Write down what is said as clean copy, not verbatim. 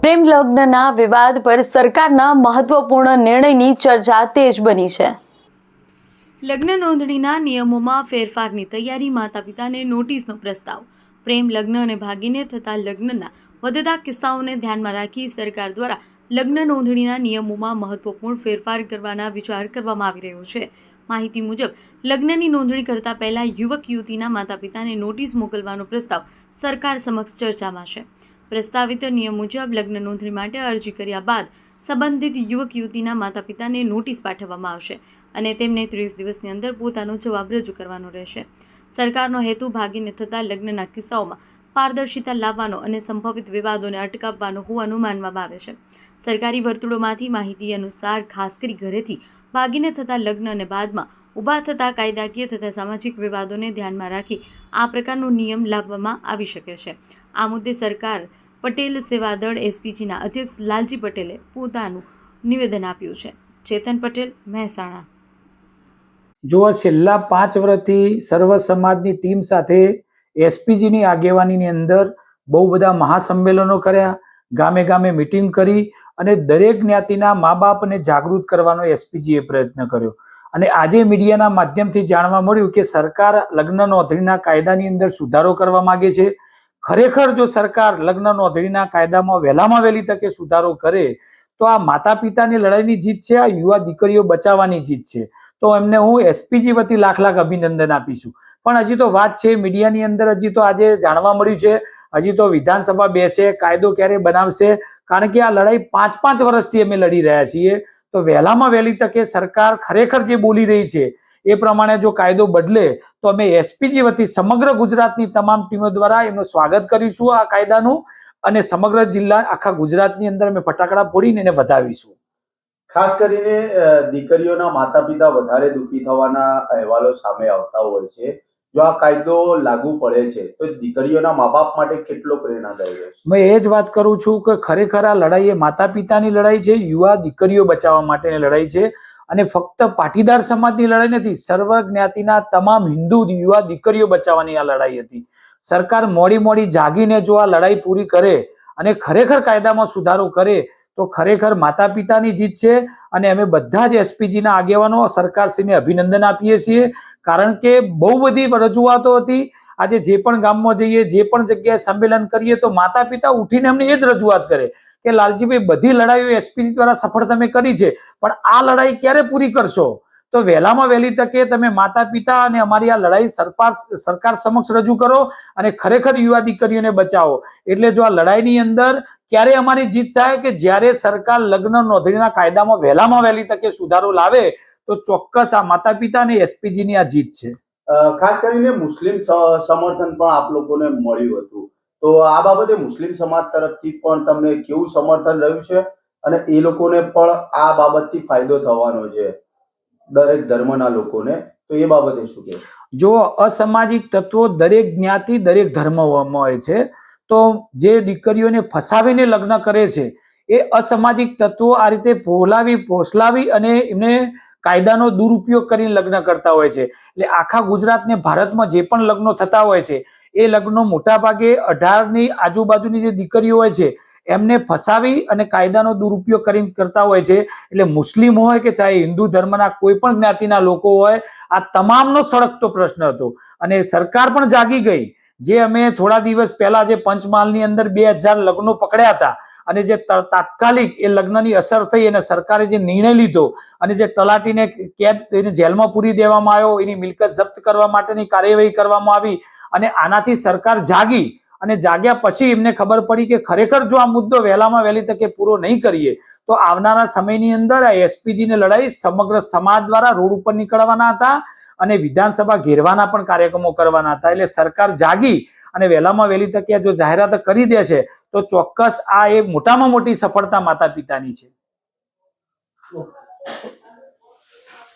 પ્રેમ લગ્નના વિવાદ પર સરકારના મહત્વપૂર્ણ નિર્ણયની ચર્ચા તેજ બની છે। લગ્ન નોંધણીના નિયમોમાં ફેરફારની તૈયારી, માતા પિતાને નોટિસનો પ્રસ્તાવ। પ્રેમ લગ્ન અને ભાગીને થતા લગ્નના વધતા કિસ્સાઓને ધ્યાનમાં રાખી સરકાર દ્વારા લગ્ન નોંધણીના નિયમોમાં મહત્વપૂર્ણ ફેરફાર કરવાના વિચાર કરવામાં આવી રહ્યો છે। માહિતી મુજબ લગ્નની નોંધણી કરતા પહેલા યુવક યુવતીના માતા પિતાને નોટિસ મોકલવાનો પ્રસ્તાવ સરકાર સમક્ષ ચર્ચામાં છે। પ્રસ્તાવિત નિયમ મુજબ લગ્ન નોંધણી માટે અરજી કર્યા બાદ સંબંધિત યુવક યુવતીના માતા પિતાને નોટિસ પાઠવવામાં આવશે અને તેમને 30 દિવસની અંદર પોતાનો જવાબ રજૂ કરવાનો રહેશે। સરકારનો હેતુ ભાગીને થતા લગ્નના કિસ્સાઓમાં પારદર્શિતા લાવવાનો અને સંભવિત વિવાદોને અટકાવવાનો હોવાનું માનવામાં આવે છે। સરકારી વર્તુળોમાંથી માહિતી અનુસાર ખાસ કરી ઘરેથી ભાગીને થતા લગ્ન અને બાદમાં ઊભા થતા કાયદાકીય તથા સામાજિક વિવાદોને ધ્યાનમાં રાખી આ પ્રકારનો નિયમ લાવવામાં આવી શકે છે। આ મુદ્દે સરકાર પટેલ સેવાદળ એસપીજીના અધ્યક્ષ લાલજી પટેલે પોતાનું નિવેદન આપ્યું છે। ચેતન પટેલ, મહેસાણા। જો છેલ્લા 5 વર્ષથી સર્વ સમાજની ટીમ સાથે એસપીજીની આગેવાનીની અંદર બહુ બધા મહાસંમેલનો કર્યા, ગામે ગામે મિટિંગ કરી અને દરેક જ્ઞાતિના મા બાપને જાગૃત કરવાનો એસપીજીએ પ્રયત્ન કર્યો। અને આજે મીડિયાના માધ્યમથી જાણવા મળ્યું કે સરકાર લગ્ન નોંધણીના કાયદાની અંદર સુધારો કરવા માંગે છે। ખરેખર જો સરકાર લગ્ન નોંધણીના કાયદામાં વહેલામાં વહેલી તકે સુધારો કરે તો આ માતા પિતાની લડાઈની જીત છે, આ યુવા દીકરીઓ બચાવવાની જીત છે। તો એમને હું એસપીજી વતી લાખ લાખ અભિનંદન આપીશું। પણ હજી તો વાત છે મીડિયાની અંદર, હજી તો આજે જાણવા મળ્યું છે હજી તો વિધાનસભા બેસે, કાયદો ક્યારે બનાવશે, કારણ કે આ લડાઈ 5-5 વર્ષથી અમે લડી રહ્યા છીએ। તો વહેલામાં વહેલી તકે સરકાર ખરેખર જે બોલી રહી છે એ પ્રમાણે જો કાયદો બદલે તો અમે એસપીજી વતી સમગ્ર ગુજરાતની તમામ ટીમો દ્વારા એનું સ્વાગત કરીશું આ કાયદાનું, અને સમગ્ર જિલ્લા આખા ગુજરાતની અંદર અમે ફટાકડા ફોડીને એને વધાવીશું। ખાસ કરીને દીકરીઓના માતા પિતા વધારે દુઃખી થવાના અહેવાલો સામે આવતા હોય છે। જો આ કાયદો લાગુ પડે છે તો દીકરીઓના મા બાપ માટે કેટલો પ્રેરણાદાયી રહેશે? મેં એ જ વાત કરું છું કે ખરેખર આ લડાઈ એ માતા પિતાની લડાઈ છે, યુવા દીકરીઓ બચાવવા માટેની લડાઈ છે, અને ફક્ત પાટીદાર સમાજની લડાઈ નથી, સર્વ જ્ઞાતિના તમામ હિન્દુ યુવા દીકરીઓ બચાવવાની આ લડાઈ હતી। સરકાર મોડી જાગીને જો આ લડાઈ પૂરી કરે અને ખરેખર કાયદામાં સુધારો કરે તો ખરેખર માતા પિતાની જીત છે। અને અમે બધા જ એસપીજીના આગેવાનો સરકારશ્રીને અભિનંદન આપીએ છીએ, કારણ કે બહુ બધી રજૂઆતો હતી। આજે જે પણ ગામમાં જઈએ, જે પણ જગ્યાએ સંમેલન કરીએ તો માતા પિતા ઉઠીને અમને એ જ રજૂઆત કરે કે લાલજીભાઈ, બધી લડાઈઓ એસપીજી દ્વારા સફળ તમે કરી છે, પણ આ લડાઈ ક્યારે પૂરી કરશો? તો વહેલામાં વહેલી તકે તમે માતા પિતા અને અમારી આ લડાઈ સરકાર સમક્ષ રજૂ કરો અને ખરેખર યુવા દીકરીઓને બચાવો। એટલે જો આ લડાઈની અંદર ક્યારે અમારી જીત થાય કે જ્યારે સરકાર લગ્ન નોંધણીના કાયદામાં વહેલામાં વહેલી તકે સુધારો લાવે તો ચોક્કસ આ માતા પિતા અને એસપીજીની આ જીત છે। ખાસ કરીને મુસ્લિમ સમર્થન પણ આપ લોકોને મળ્યું હતું, તો આ બાબતે મુસ્લિમ સમાજ તરફથી પણ તમને કેવું સમર્થન રહ્યું છે અને એ લોકોને પણ આ બાબતથી ફાયદો થવાનો છે દરેક ધર્મના લોકોને, તો એ બાબતે શું કહે? જો અસામાજિક તત્વો દરેક જ્ઞાતિ દરેક ધર્મમાં હોય છે, તો જે દીકરીઓને ફસાવીને લગ્ન કરે છે એ અસામાજિક તત્વો આ રીતે ફોસલાવી અને એમને કાયદાનો દુરુપયોગ કરીને લગ્ન કરતા હોય છે। એટલે આખા ગુજરાત ને ભારતમાં જે પણ લગ્નો થતા હોય છે એ લગ્નો મોટા ભાગે 18ની આજુબાજુની જે દીકરીઓ હોય છે એમને ફસાવી અને કાયદાનો દુરુપયોગ કરીને કરતા હોય છે। એટલે મુસ્લિમ હોય કે ચાહે હિન્દુ ધર્મના કોઈ પણ જ્ઞાતિના લોકો હોય, આ તમામનો સળગતો પ્રશ્ન હતો અને સરકાર પણ જાગી ગઈ। જે અમે થોડા દિવસ પહેલા જે પંચમહાલની અંદર 2000 લગ્નો પકડ્યા હતા અને જે તાત્કાલિક એ લગ્નની અસર થઈ અને સરકારે જે નિર્ણય લીધો અને જે તલાટીને કેદ કરીને જેલમાં પૂરી દેવામાં આવ્યો, એની મિલકત જપ્ત કરવા માટેની કાર્યવાહી કરવામાં આવી, અને આનાથી સરકાર જાગી અને જાગ્યા પછી એમને ખબર પડી કે ખરેખર જો આ મુદ્દો વહેલામાં વહેલી તકે પૂરો નહીં કરીએ તો આવનારા સમયની અંદર આ એસપીજીની લડાઈ સમગ્ર સમાજ દ્વારા રોડ ઉપર નીકળવાના હતા અને વિધાનસભા ઘેરવાના પણ કાર્યક્રમો કરવાના હતા। એટલે સરકાર જાગી અને વહેલામાં વહેલી તકે જો જાહેરાત કરી દે છે તો ચોક્કસ આ એ મોટામાં મોટી સફળતા માતા પિતાની છે।